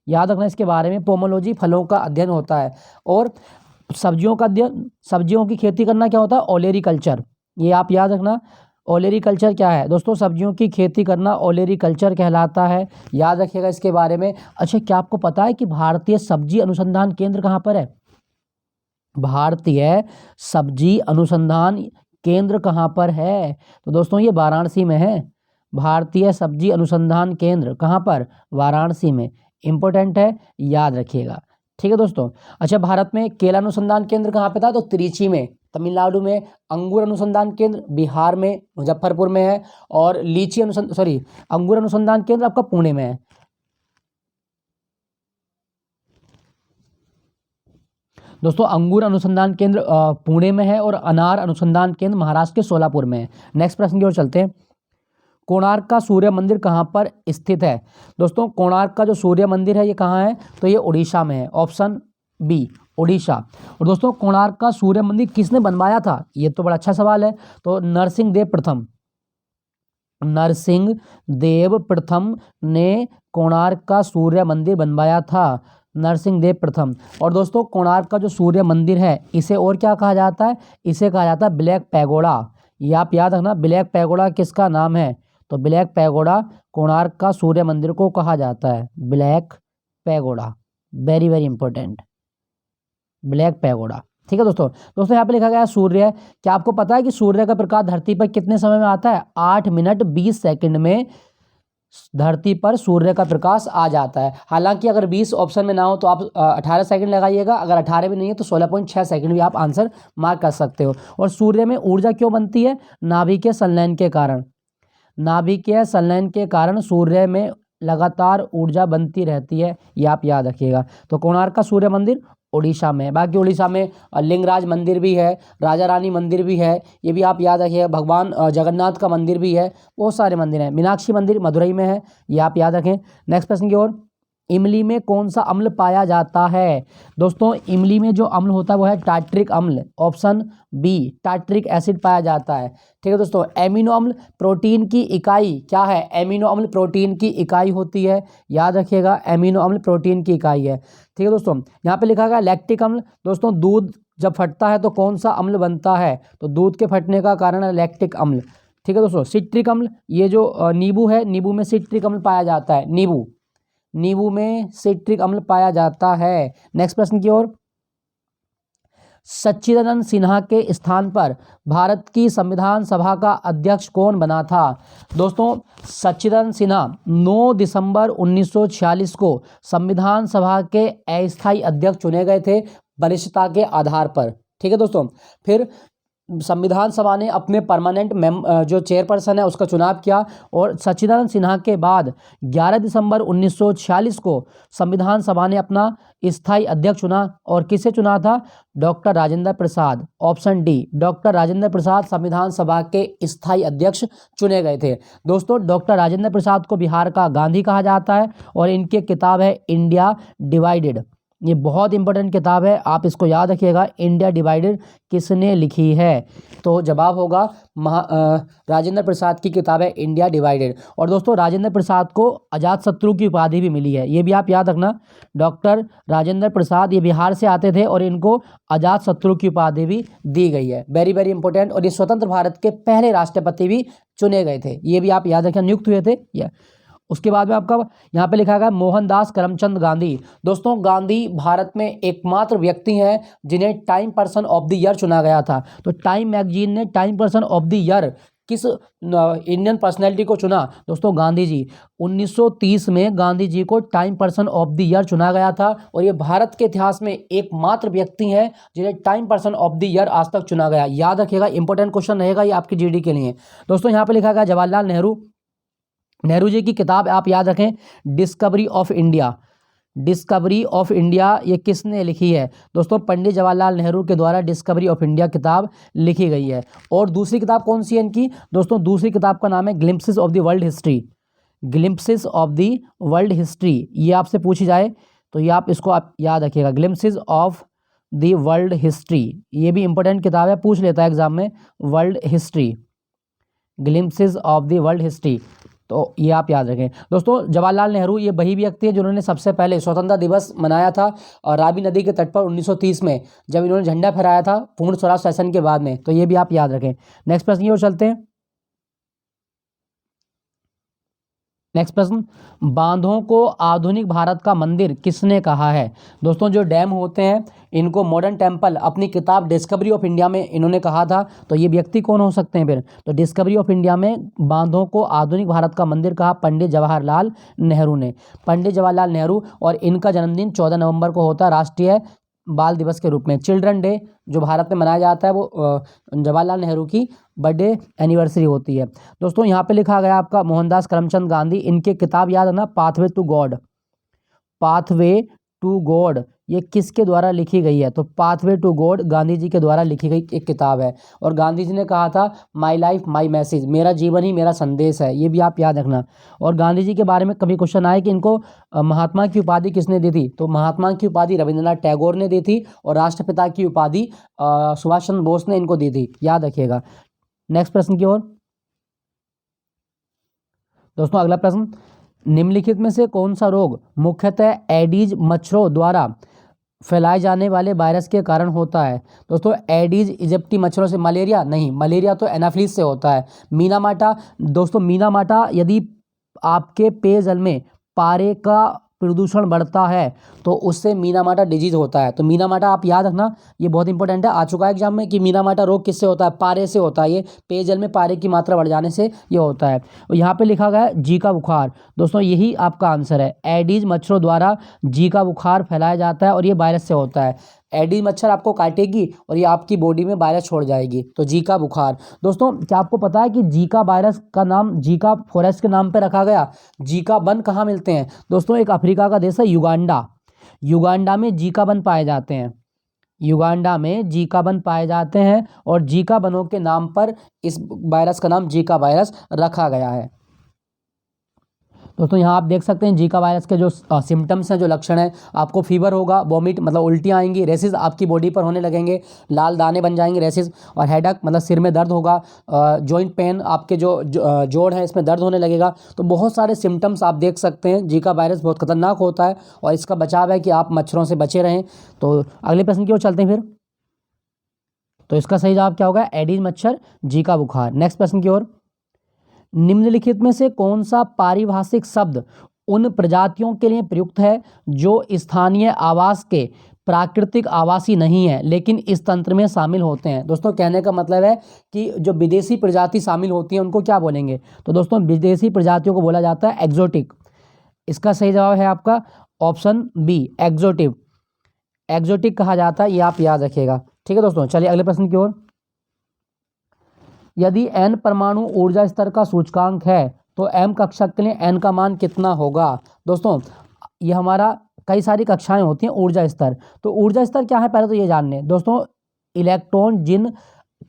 याद रखना इसके बारे में, पोमोलॉजी फलों का अध्ययन होता है। और सब्जियों का अध्ययन, सब्जियों की खेती करना क्या होता है? ओलेरीकल्चर। ये आप याद रखना। ओलेरीकल्चर क्या है? दोस्तों सब्जियों की खेती करना ओलेरीकल्चर कहलाता है। याद रखिएगा इसके बारे में। अच्छा, क्या आपको पता है कि भारतीय सब्जी अनुसंधान केंद्र कहाँ पर है? भारतीय सब्जी अनुसंधान केंद्र कहाँ पर है? तो दोस्तों ये वाराणसी में है। भारतीय सब्जी अनुसंधान केंद्र कहाँ पर? वाराणसी में। इंपॉर्टेंट है, याद रखिएगा। ठीक है दोस्तों। अच्छा, भारत में केला अनुसंधान केंद्र कहाँ पे था? तो त्रिची में, तमिलनाडु में। अंगूर अनुसंधान केंद्र बिहार में, मुजफ्फरपुर में है। और लीची अंगूर अनुसंधान केंद्र आपका पुणे में है। दोस्तों अंगूर अनुसंधान केंद्र पुणे में है और अनार अनुसंधान केंद्र महाराष्ट्र के सोलापुर में है। नेक्स्ट प्रश्न की ओर चलते हैं। कोणार्क का सूर्य मंदिर कहाँ पर स्थित है? दोस्तों कोणार्क का जो सूर्य मंदिर है ये कहाँ है? तो ये उड़ीसा में है, ऑप्शन बी उड़ीसा। और दोस्तों कोणार्क का सूर्य मंदिर किसने बनवाया था? ये तो बड़ा अच्छा सवाल है। तो नरसिंह देव प्रथम ने कोणार्क का सूर्य मंदिर बनवाया था, नरसिंह देव प्रथम। और दोस्तों कोणार्क का जो सूर्य मंदिर है इसे और क्या कहा जाता है? इसे कहा जाता है ब्लैक पैगोडा। ये आप याद रखना, ब्लैक पैगोडा किसका नाम है? तो ब्लैक पैगोडा कोणार्क का सूर्य मंदिर को कहा जाता है, black pagoda. Very very important, black pagoda. ठीक है दोस्तों यहाँ पे लिखा गया है सूर्य। क्या आपको पता है कि सूर्य का प्रकाश धरती पर कितने समय में आता है? 8 मिनट 20 सेकंड में धरती पर सूर्य का प्रकाश आ जाता है। हालांकि अगर 20 ऑप्शन में ना हो तो आप 18 सेकंड लगाइएगा, अगर 18 भी नहीं है तो 16.6 सेकंड भी आप आंसर मार्क कर सकते हो। और सूर्य में ऊर्जा क्यों बनती है? नाभिकीय संलयन के कारण। नाभिकीय संलयन के कारण सूर्य में लगातार ऊर्जा बनती रहती है, ये आप याद रखिएगा। तो कोणार्क का सूर्य मंदिर उड़ीसा में। बाकी उड़ीसा में लिंगराज मंदिर भी है, राजा रानी मंदिर भी है, ये भी आप याद रखिएगा। भगवान जगन्नाथ का मंदिर भी है, बहुत सारे मंदिर हैं। मीनाक्षी मंदिर मदुरई में है, ये आप याद रखें। नेक्स्ट प्रश्न की ओर। इमली में कौन सा अम्ल पाया जाता है? दोस्तों इमली में जो अम्ल होता है वो है टार्ट्रिक अम्ल, ऑप्शन बी टार्ट्रिक एसिड पाया जाता है। ठीक है दोस्तों। एमिनो अम्ल प्रोटीन की इकाई क्या है? एमिनो अम्ल प्रोटीन की इकाई होती है, याद रखिएगा, एमिनो अम्ल प्रोटीन की इकाई है। ठीक है दोस्तों। यहाँ पे लिखा गया लैक्टिक अम्ल। दोस्तों दूध जब फटता है तो कौन सा अम्ल बनता है? तो दूध के फटने का कारण है लैक्टिक अम्ल। ठीक है दोस्तों। सिट्रिक अम्ल, ये जो नींबू है, नींबू में सिट्रिक अम्ल पाया जाता है, नींबू में सिट्रिक अम्ल पाया जाता है। नेक्स्ट प्रश्न की ओर। सच्चिदानंद सिन्हा के स्थान पर भारत की संविधान सभा का अध्यक्ष कौन बना था? दोस्तों सच्चिदानंद सिन्हा 9 दिसंबर 1946 को संविधान सभा के अस्थायी अध्यक्ष चुने गए थे वरिष्ठता के आधार पर। ठीक है दोस्तों। फिर संविधान सभा ने अपने परमानेंट जो चेयरपर्सन है उसका चुनाव किया और सच्चिदानंद सिन्हा के बाद 11 दिसंबर 1946 को संविधान सभा ने अपना स्थायी अध्यक्ष चुना। और किसे चुना था? Doctor Rajendra Prasad, option D doctor Rajendra Prasad संविधान सभा के स्थायी अध्यक्ष चुने गए थे। दोस्तों डॉक्टर राजेंद्र प्रसाद को बिहार का गांधी कहा जाता है और इनकी किताब है इंडिया डिवाइडेड। ये बहुत इंपॉर्टेंट किताब है, आप इसको याद रखिएगा। इंडिया डिवाइडेड किसने लिखी है? तो जवाब होगा राजेंद्र प्रसाद की किताब है इंडिया डिवाइडेड। और दोस्तों राजेंद्र प्रसाद को अजातशत्रु की उपाधि भी मिली है, ये भी आप याद रखना। डॉक्टर राजेंद्र प्रसाद ये बिहार से आते थे और इनको अजातशत्रु की उपाधि भी दी गई है। Very very important. और ये स्वतंत्र भारत के पहले राष्ट्रपति भी चुने गए थे, ये भी आप याद रखें, नियुक्त हुए थे। उसके बाद में आपका यहाँ पे लिखा गया मोहनदास करमचंद गांधी। दोस्तों गांधी भारत में एकमात्र व्यक्ति हैं जिन्हें time person of the year चुना गया था। तो टाइम मैगजीन ने time person of the year किस इंडियन पर्सनैलिटी को चुना? दोस्तों गांधी जी। 1930 में गांधी जी को time person of the year चुना गया था और ये भारत के इतिहास में एकमात्र व्यक्ति हैं जिन्हें time person of the year आज तक चुना गया। याद रखिएगा, इंपॉर्टेंट क्वेश्चन रहेगा ये आपकी जीडी के लिए। दोस्तों यहाँ पे लिखा गया जवाहरलाल नेहरू जी की किताब आप याद रखें discovery of India. Discovery of India ये किसने लिखी है? दोस्तों पंडित जवाहरलाल नेहरू के द्वारा डिस्कवरी ऑफ इंडिया किताब लिखी गई है। और दूसरी किताब कौन सी है इनकी? दोस्तों दूसरी किताब का नाम है glimpses of the world history. Glimpses of the world history, ये आपसे पूछी जाए तो ये आप इसको आप याद रखिएगा, glimpses of the world history. ये भी इंपॉर्टेंट किताब है, पूछ लेता है एग्जाम में, world history, glimpses of the world history. तो ये आप याद रखें। दोस्तों जवाहरलाल नेहरू ये वही व्यक्ति है जिन्होंने सबसे पहले स्वतंत्रता दिवस मनाया था और रावी नदी के तट पर 1930 में जब इन्होंने झंडा फहराया था पूर्ण स्वराज शासन के बाद में। तो ये भी आप याद रखें। नेक्स्ट प्रश्न की ओर चलते हैं। नेक्स्ट प्रश्न, बांधों को आधुनिक भारत का मंदिर किसने कहा है? दोस्तों जो डैम होते हैं इनको मॉडर्न टेम्पल अपनी किताब डिस्कवरी ऑफ इंडिया में इन्होंने कहा था। तो ये व्यक्ति कौन हो सकते हैं फिर? तो डिस्कवरी ऑफ इंडिया में बांधों को आधुनिक भारत का मंदिर कहा पंडित जवाहरलाल नेहरू ने। पंडित जवाहरलाल नेहरू, और इनका जन्मदिन 14 नवंबर को होता है राष्ट्रीय बाल दिवस के रूप में। चिल्ड्रन डे जो भारत में मनाया जाता है वो जवाहरलाल नेहरू की बर्थडे एनिवर्सरी होती है। दोस्तों यहाँ पे लिखा गया आपका मोहनदास करमचंद गांधी, इनकी किताब याद है ना, pathway to God. Pathway to God ये किसके द्वारा लिखी गई है? तो pathway to God Gandhi ji के द्वारा लिखी गई एक किताब है। और गांधी जी ने कहा था माई लाइफ माई मैसेज, मेरा जीवन ही मेरा संदेश है, ये भी आप याद रखना। और गांधी जी के बारे में कभी क्वेश्चन आए कि इनको महात्मा की उपाधि किसने दी थी? तो महात्मा की उपाधि रविंद्रनाथ टैगोर ने दी थी, और राष्ट्रपिता की उपाधि सुभाष चंद्र बोस ने इनको दी थी, याद रखिएगा। नेक्स्ट प्रश्न की ओर। दोस्तों अगला प्रश्न, निम्नलिखित में से कौन सा रोग मुख्यतः एडीज मच्छरों द्वारा फैलाए जाने वाले वायरस के कारण होता है? दोस्तों एडीज इजिप्टी मच्छरों से। मलेरिया नहीं, मलेरिया तो एनाफिलिस से होता है। मीनामाटा, दोस्तों मीनामाटा यदि आपके पेयजल में पारे का प्रदूषण बढ़ता है तो उससे मीनामाटा डिजीज होता है। तो मीनामाटा आप याद रखना, ये बहुत इंपॉर्टेंट है, आ चुका है एग्जाम में कि मीनामाटा रोग किससे होता है? पारे से होता है। ये पेयजल में पारे की मात्रा बढ़ जाने से ये होता है। और यहाँ पे लिखा गया है जीका बुखार। दोस्तों यही आपका आंसर है, एडीज मच्छरों द्वारा जीका बुखार फैलाया जाता है और ये वायरस से होता है। एडीज मच्छर आपको काटेगी और ये आपकी बॉडी में वायरस छोड़ जाएगी, तो जीका बुखार। दोस्तों क्या आपको पता है कि जीका वायरस का नाम जीका फॉरेस्ट के नाम पे रखा गया? जीका वन कहाँ मिलते हैं? दोस्तों एक अफ्रीका का देश है युगांडा, युगांडा में जीका वन पाए जाते हैं। युगांडा में जीका वन पाए जाते हैं और जीका वनों के नाम पर इस वायरस का नाम जीका वायरस रखा गया है। दोस्तों यहाँ आप देख सकते हैं जीका वायरस के जो सिम्टम्स हैं, जो लक्षण हैं, आपको फीवर होगा, वॉमिट मतलब उल्टियाँ आएंगी, रेसेस आपकी बॉडी पर होने लगेंगे, लाल दाने बन जाएंगे रेसेस, और हेडक मतलब सिर में दर्द होगा, जॉइंट पेन आपके जो जोड़ है इसमें दर्द होने लगेगा। तो बहुत सारे सिम्टम्स आप देख सकते हैं। जीका वायरस बहुत खतरनाक होता है और इसका बचाव है कि आप मच्छरों से बचे रहें। तो अगले प्रश्न की ओर चलते हैं फिर। तो इसका सही जवाब क्या होगा? एडीज मच्छर, जीका बुखार। नेक्स्ट प्रश्न की ओर, निम्नलिखित में से कौन सा पारिभाषिक शब्द उन प्रजातियों के लिए प्रयुक्त है जो स्थानीय आवास के प्राकृतिक आवासी नहीं है लेकिन इस तंत्र में शामिल होते हैं? दोस्तों कहने का मतलब है कि जो विदेशी प्रजाति शामिल होती हैं उनको क्या बोलेंगे? तो दोस्तों विदेशी प्रजातियों को बोला जाता है एक्सोटिक। इसका सही जवाब है आपका ऑप्शन बी, एक्सोटिव। एक्सोटिक कहा जाता है, ये आप याद रखिएगा। ठीक है दोस्तों, चलिए अगले प्रश्न की ओर। यदि n परमाणु ऊर्जा स्तर का सूचकांक है तो m कक्षा के लिए n का मान कितना होगा? दोस्तों ये हमारा कई सारी कक्षाएं होती हैं ऊर्जा स्तर। तो ऊर्जा स्तर क्या है पहले तो ये जान लें। दोस्तों इलेक्ट्रॉन जिन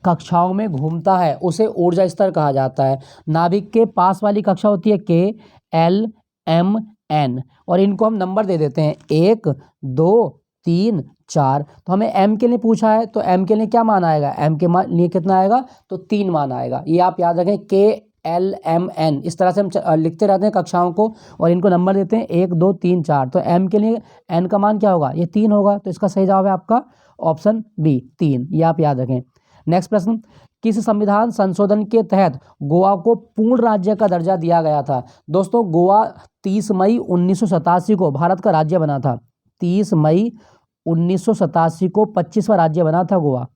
कक्षाओं में घूमता है उसे ऊर्जा स्तर कहा जाता है। नाभिक के पास वाली कक्षा होती है K, L, M, N, और इनको हम नंबर दे देते हैं 1, 2, 3, 4। तो हमें m के लिए पूछा है तो m के लिए क्या मान आएगा? m के लिए कितना आएगा? तो 3 मान आएगा। ये आप याद रखें, K, L, M, N, इस तरह से हम लिखते रहते हैं कक्षाओं को और इनको नंबर देते हैं 1, 2, 3, 4। तो m के लिए n का मान क्या होगा? ये 3 होगा। तो इसका सही जवाब है आपका ऑप्शन बी, 3। ये आप याद रखें। नेक्स्ट प्रश्न, किस संविधान संशोधन के तहत गोवा को पूर्ण राज्य का दर्जा दिया गया था? दोस्तों गोवा 30 मई 1987 को भारत का राज्य बना था। 30 मई 1987 को 25वां राज्य बना था गोवा।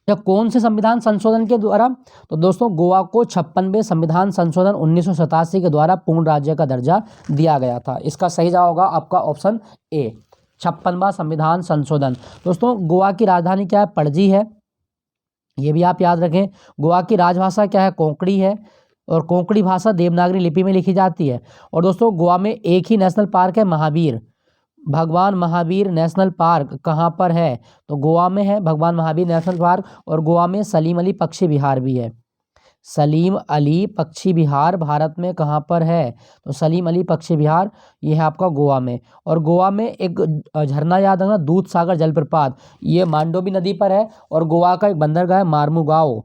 या कौन से संविधान संशोधन के द्वारा? तो दोस्तों गोवा को 56वें संविधान संशोधन 1987 के द्वारा पूर्ण राज्य का दर्जा दिया गया था। इसका सही जवाब होगा आपका ऑप्शन ए, 56वां संविधान संशोधन। दोस्तों गोवा की राजधानी क्या है? पणजी है, ये भी आप याद रखें। गोवा की राजभाषा क्या है? कोंकणी है, और कोंकणी भाषा देवनागरी लिपि में लिखी जाती है। और दोस्तों गोवा में एक ही नेशनल पार्क है, महावीर। भगवान महावीर नेशनल पार्क कहाँ पर है? तो गोवा में है भगवान महावीर नेशनल पार्क। और गोवा में सलीम अली पक्षी विहार भी है। सलीम अली पक्षी विहार भारत में कहाँ पर है? तो सलीम अली पक्षी विहार ये है आपका गोवा में। और गोवा में एक झरना याद रखना, दूध सागर जलप्रपात, ये मांडोवी नदी पर है। और गोवा का एक बंदरगाह है मार्मुगांव,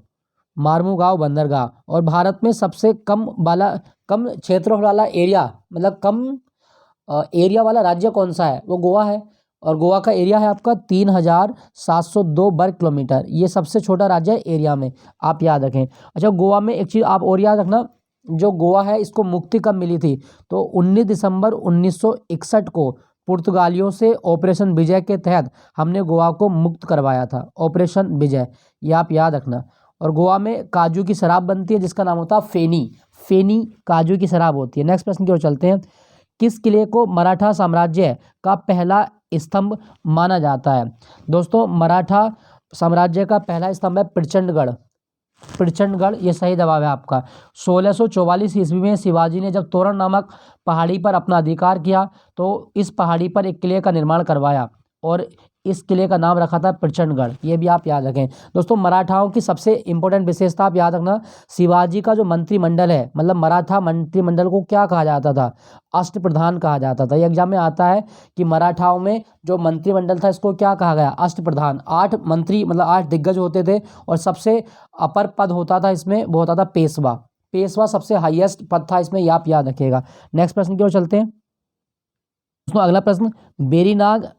मार्मुगांव बंदरगाह। और भारत में सबसे कम क्षेत्रों वाला एरिया, मतलब कम एरिया वाला राज्य कौन सा है? वो गोवा है। और गोवा का एरिया है आपका 3702 वर्ग किलोमीटर। ये सबसे छोटा राज्य है एरिया में, आप याद रखें। अच्छा, गोवा में एक चीज़ आप और याद रखना, जो गोवा है इसको मुक्ति कब मिली थी, तो 19 दिसंबर 1961 को पुर्तगालियों से ऑपरेशन विजय के तहत हमने गोवा को मुक्त करवाया था, ऑपरेशन विजय, ये आप याद रखना। और गोवा में काजू की शराब बनती है जिसका नाम होता है फेनी, फेनी काजू की शराब होती है। नेक्स्ट प्रश्न की ओर चलते हैं। किस किले को मराठा साम्राज्य का पहला स्तंभ माना जाता है? दोस्तों, मराठा साम्राज्य का पहला स्तंभ है प्रचंडगढ़, प्रचंडगढ़ ये सही जवाब है आपका। 1644 ईस्वी में शिवाजी ने जब तोरण नामक पहाड़ी पर अपना अधिकार किया तो इस पहाड़ी पर एक किले का निर्माण करवाया और इस किले का नाम रखा था प्रचंडगढ़, ये भी आप याद रखें। दोस्तों, मराठाओं की सबसे इंपॉर्टेंट विशेषता आप याद रखना, शिवाजी का जो मंत्रिमंडल है, मतलब मराठा मंत्रिमंडल को क्या कहा जाता था, अष्टप्रधान कहा जाता था। ये एग्जाम में आता है कि मराठाओं में जो मंत्रिमंडल था इसको क्या कहा गया, अष्टप्रधान। 8 मंत्री मतलब 8 दिग्गज होते थे और सबसे अपर पद होता था इसमें, वो होता था पेशवा। पेशवा सबसे हाईएस्ट पद था इसमें, ये आप याद रखिएगा। नेक्स्ट प्रश्न की ओर चलते हैं। दोस्तों, अगला प्रश्न, बेरीनाग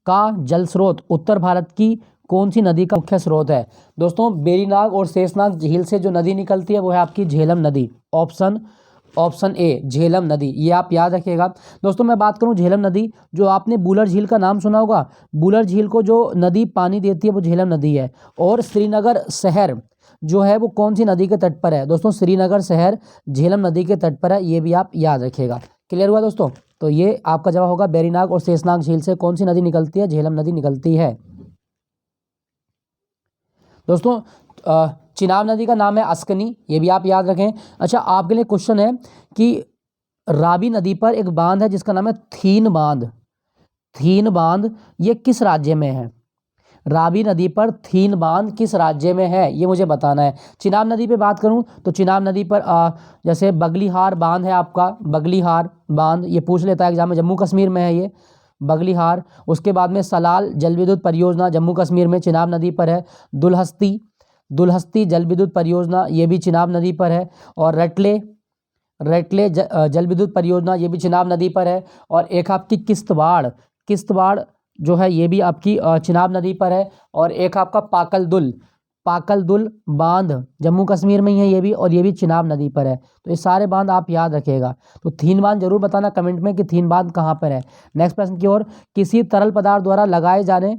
का जल स्रोत उत्तर भारत की कौन सी नदी का मुख्य स्रोत है? दोस्तों, बेरीनाग और शेषनाग झील से जो नदी निकलती है वो है आपकी झेलम नदी। ऑप्शन ए झेलम नदी, ये आप याद रखिएगा। दोस्तों, मैं बात करूं झेलम नदी, जो आपने बुलर झील का नाम सुना होगा, बुलर झील को जो नदी पानी देती है वो झेलम नदी है। और श्रीनगर शहर जो है वो कौन सी नदी के तट पर है? दोस्तों, श्रीनगर शहर झेलम नदी के तट पर है, ये भी आप याद रखिएगा। क्लियर हुआ दोस्तों? तो ये आपका जवाब होगा, बेरीनाग और शेषनाग झील से कौन सी नदी निकलती है? झेलम नदी निकलती है। दोस्तों, चिनाब नदी का नाम है अस्कनी, ये भी आप याद रखें। अच्छा, आपके लिए क्वेश्चन है कि रावी नदी पर एक बांध है जिसका नाम है थीन बांध, थीन बांध ये किस राज्य में है? रावी नदी पर थीन बांध किस राज्य में है, ये मुझे बताना है। चिनाब नदी पे बात करूं तो चिनाब नदी पर जैसे बगलीहार बांध है आपका, बगलीहार बांध ये पूछ लेता है एग्जाम में, जम्मू कश्मीर में है ये बगलीहार। उसके बाद में सलाल जल विद्युत परियोजना जम्मू कश्मीर में चिनाब नदी पर है। दुलहस्ती, दुलहस्ती जल विद्युत परियोजना ये भी चिनाब नदी पर है। और रटले जल विद्युत परियोजना ये भी चिनाब नदी पर है। और एक आपकी किश्तवाड़, किश्तवाड़ जो है ये भी आपकी चिनाब नदी पर है। और एक आपका पाकलदुल, पाकलदुल बांध जम्मू कश्मीर में ही है ये भी, और ये भी चिनाब नदी पर है। तो ये सारे बांध आप याद रखिएगा। तो थीन बांध जरूर बताना कमेंट में कि थीन बांध कहाँ पर है। नेक्स्ट प्रश्न की ओर, किसी तरल पदार्थ द्वारा लगाए जाने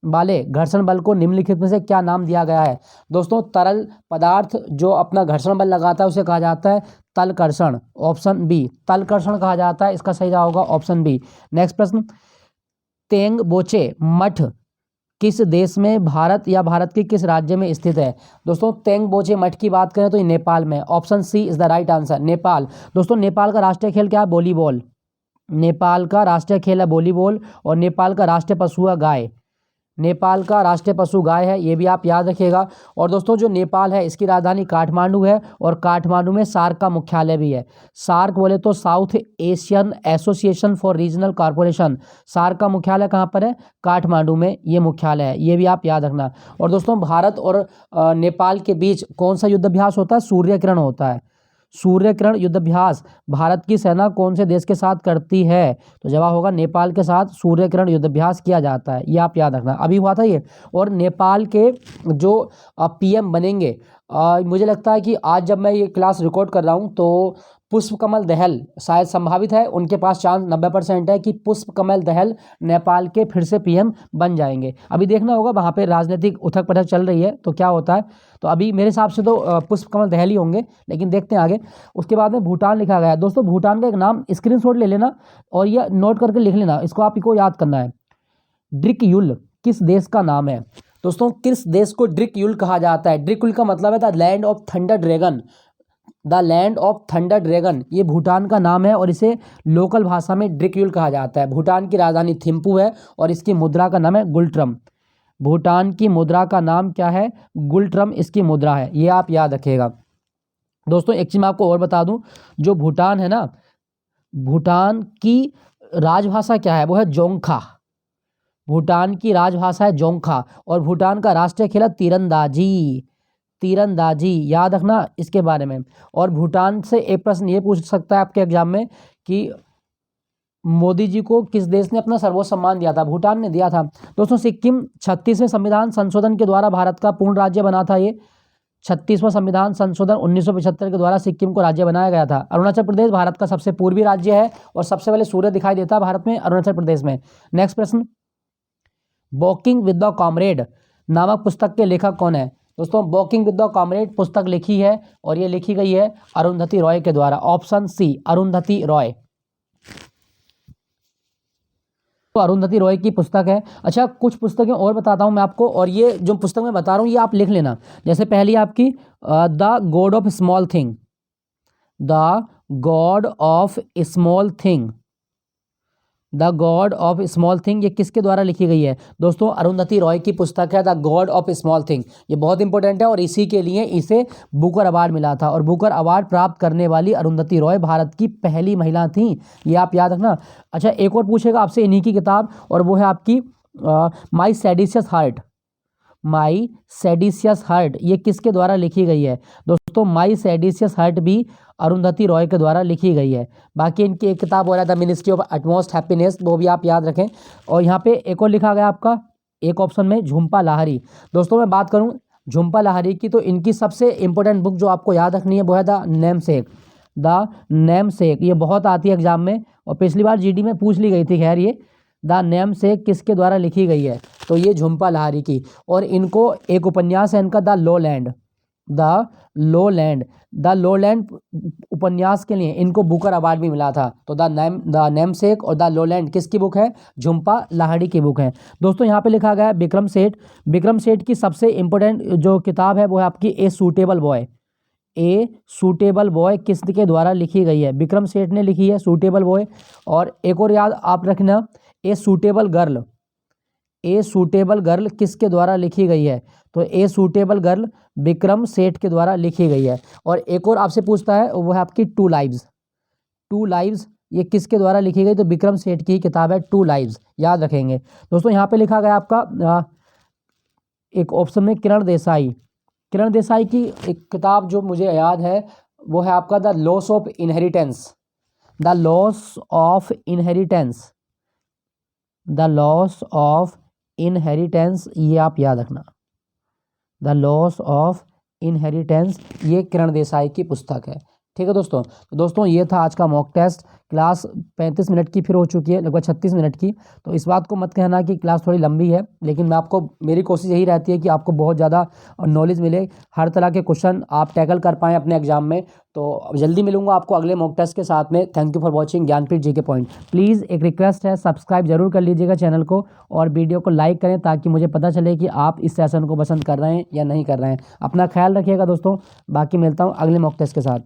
वाले घर्षण बल को निम्नलिखित में से क्या नाम दिया गया है? दोस्तों, तरल पदार्थ जो अपना घर्षण बल लगाता है उसे कहा जाता है तलकर्षण, ऑप्शन बी, तलकर्षण कहा जाता है, इसका सही जवाब होगा ऑप्शन बी। नेक्स्ट प्रश्न, तेंग बोचे मठ किस देश में, भारत या भारत के किस राज्य में स्थित है? दोस्तों, तेंग बोचे मठ की बात करें तो ये नेपाल में, option C is the right answer, Nepal. दोस्तों, नेपाल का राष्ट्रीय खेल क्या है? वॉलीबॉल। नेपाल का राष्ट्रीय खेल है वॉलीबॉल। और नेपाल का राष्ट्रीय पशु है गाय, नेपाल का राष्ट्रीय पशु गाय है, ये भी आप याद रखिएगा। और दोस्तों, जो नेपाल है इसकी राजधानी काठमांडू है और काठमांडू में सार्क का मुख्यालय भी है। सार्क बोले तो South Asian Association for Regional Cooperation, SAARC का मुख्यालय कहाँ पर है? काठमांडू में ये मुख्यालय है, ये भी आप याद रखना। और दोस्तों, भारत और नेपाल के बीच कौन सा युद्धाभ्यास होता है? सूर्य किरण होता है, सूर्य किरण युद्धाभ्यास भारत की सेना कौन से देश के साथ करती है? तो जवाब होगा नेपाल के साथ सूर्य किरण युद्धाभ्यास किया जाता है, ये आप याद रखना। अभी हुआ था ये। और नेपाल के जो पीएम बनेंगे, मुझे लगता है कि आज जब मैं ये क्लास रिकॉर्ड कर रहा हूँ तो पुष्पकमल दहल शायद संभावित है, उनके पास चांस 90% है कि पुष्पकमल दहल नेपाल के फिर से पीएम बन जाएंगे। अभी देखना होगा, वहाँ पे राजनीतिक उथक पटक चल रही है तो क्या होता है। तो अभी मेरे हिसाब से तो पुष्पकमल दहल ही होंगे, लेकिन देखते हैं आगे। उसके बाद में भूटान लिखा गया है। दोस्तों, भूटान का एक नाम स्क्रीनशॉट ले लेना और यह नोट करके लिख लेना, इसको आपको याद करना है। ड्रिकयुल किस देश का नाम है? दोस्तों, किस देश को ड्रिकयुल कहा जाता है? ड्रिकयुल का मतलब है the land of thunder dragon, the land of thunder dragon ये भूटान का नाम है और इसे लोकल भाषा में ड्रिकयुल कहा जाता है। भूटान की राजधानी थिम्पू है और इसकी मुद्रा का नाम है गुलट्रम। भूटान की मुद्रा का नाम क्या है? गुलट्रम इसकी मुद्रा है, ये आप याद रखिएगा। दोस्तों, एक चीज़ मैं आपको और बता दूं, जो भूटान है ना, भूटान की राजभाषा क्या है? वो है जोंगखा। भूटान की राजभाषा है जोंगखा। और भूटान का राष्ट्रीय खेल है तीरंदाजी, तीरंदाजी याद रखना इसके बारे में। और भूटान से एक प्रश्न ये पूछ सकता है आपके एग्जाम में कि मोदी जी को किस देश ने अपना सर्वोच्च सम्मान दिया था? भूटान ने दिया था। दोस्तों सिक्किम 36वें संविधान संशोधन के द्वारा भारत का पूर्ण राज्य बना था। ये 36वां संविधान संशोधन 1975 के द्वारा सिक्किम को राज्य बनाया गया था। अरुणाचल प्रदेश भारत का सबसे पूर्वी राज्य है और सबसे पहले सूर्य दिखाई देता है भारत में अरुणाचल प्रदेश में। नेक्स्ट प्रश्न, वॉकिंग विद द कॉमरेड नामक पुस्तक के लेखक कौन है? दोस्तों वॉकिंग विद द कॉमरेड पुस्तक लिखी है और ये लिखी गई है अरुंधति रॉय के द्वारा। ऑप्शन सी अरुंधति रॉय, तो अरुंधति रॉय की पुस्तक है। अच्छा कुछ पुस्तकें और बताता हूं मैं आपको, और ये जो पुस्तक मैं बता रहा हूं ये आप लिख लेना। जैसे पहली आपकी the God of small thing, the God of small thing, the God of small thing, ये किसके द्वारा लिखी गई है? दोस्तों अरुंधति रॉय की पुस्तक है the God of small thing. ये बहुत इंपॉर्टेंट है और इसी के लिए इसे बुकर अवार्ड मिला था और बुकर अवार्ड प्राप्त करने वाली अरुंधति रॉय भारत की पहली महिला थी, ये आप याद रखना। अच्छा एक और पूछेगा आपसे इन्हीं की किताब, और वो है आपकी माई सेडिशियस हार्ट, माई सेडिशियस हार्ट, ये किसके द्वारा लिखी गई है? दोस्तों माई सेडिशियस हार्ट भी अरुंधति रॉय के द्वारा लिखी गई है। बाकी इनकी एक किताब हो रहा है the ministry of utmost happiness, वो भी आप याद रखें। और यहाँ पे एक और लिखा गया आपका एक ऑप्शन में झुम्पा लाहिरी। दोस्तों मैं बात करूँ झुम्पा लाहिरी की, तो इनकी सबसे इंपॉर्टेंट बुक जो आपको याद रखनी है वो है द नेमसेक, द नेमसेक। ये बहुत आती है एग्जाम में और पिछली बार जीडी में पूछ ली गई थी। खैर ये द नेमसेक किसके द्वारा लिखी गई है? तो ये झुम्पा लाहिरी की। और इनको एक उपन्यास है इनका the lowland, the lowland, the lowland उपन्यास के लिए इनको बुकर अवार्ड भी मिला था। तो द नेमसेक और द लोलैंड किसकी बुक है? झुम्पा लाहिड़ी की बुक है। दोस्तों यहाँ पे लिखा गया है विक्रम सेठ। विक्रम सेठ की सबसे इंपॉर्टेंट जो किताब है वो है आपकी a suitable boy. A suitable boy किसके द्वारा लिखी गई है? विक्रम सेठ ने लिखी है सूटेबल बॉय। और एक और याद आप रखना a suitable girl, a suitable girl किसके द्वारा लिखी गई है? तो a suitable girl Vikram Seth के द्वारा लिखी गई है। और एक और आपसे पूछता है वो है आपकी टू लाइव्स, टू लाइव्स ये किसके द्वारा लिखी गई? तो विक्रम सेठ की ही किताब है टू लाइव्स, याद रखेंगे। दोस्तों यहाँ पे लिखा गया आपका एक ऑप्शन में किरण देसाई, किरण देसाई की एक किताब जो मुझे याद है वो है आपका the loss of inheritance, the loss of inheritance, the loss of inheritance, ये आप याद रखना, द लॉस ऑफ इनहेरिटेंस, ये किरण देसाई की पुस्तक है। ठीक है दोस्तों, तो दोस्तों ये था आज का मॉक टेस्ट। क्लास 35 मिनट की फिर हो चुकी है, लगभग 36 मिनट की। तो इस बात को मत कहना कि क्लास थोड़ी लंबी है, लेकिन मैं आपको, मेरी कोशिश यही रहती है कि आपको बहुत ज़्यादा नॉलेज मिले, हर तरह के क्वेश्चन आप टैकल कर पाएँ अपने एग्जाम में। तो जल्दी मिलूंगा आपको अगले मॉक टेस्ट के साथ में। Thank you for watching Jnanpith GK point. Please एक रिक्वेस्ट है, सब्सक्राइब जरूर कर लीजिएगा चैनल को और वीडियो को लाइक करें ताकि मुझे पता चले कि आप इस सेशन को पसंद कर रहे हैं या नहीं कर रहे हैं। अपना ख्याल रखिएगा दोस्तों, बाकी मिलता हूँ अगले मॉक टेस्ट के साथ।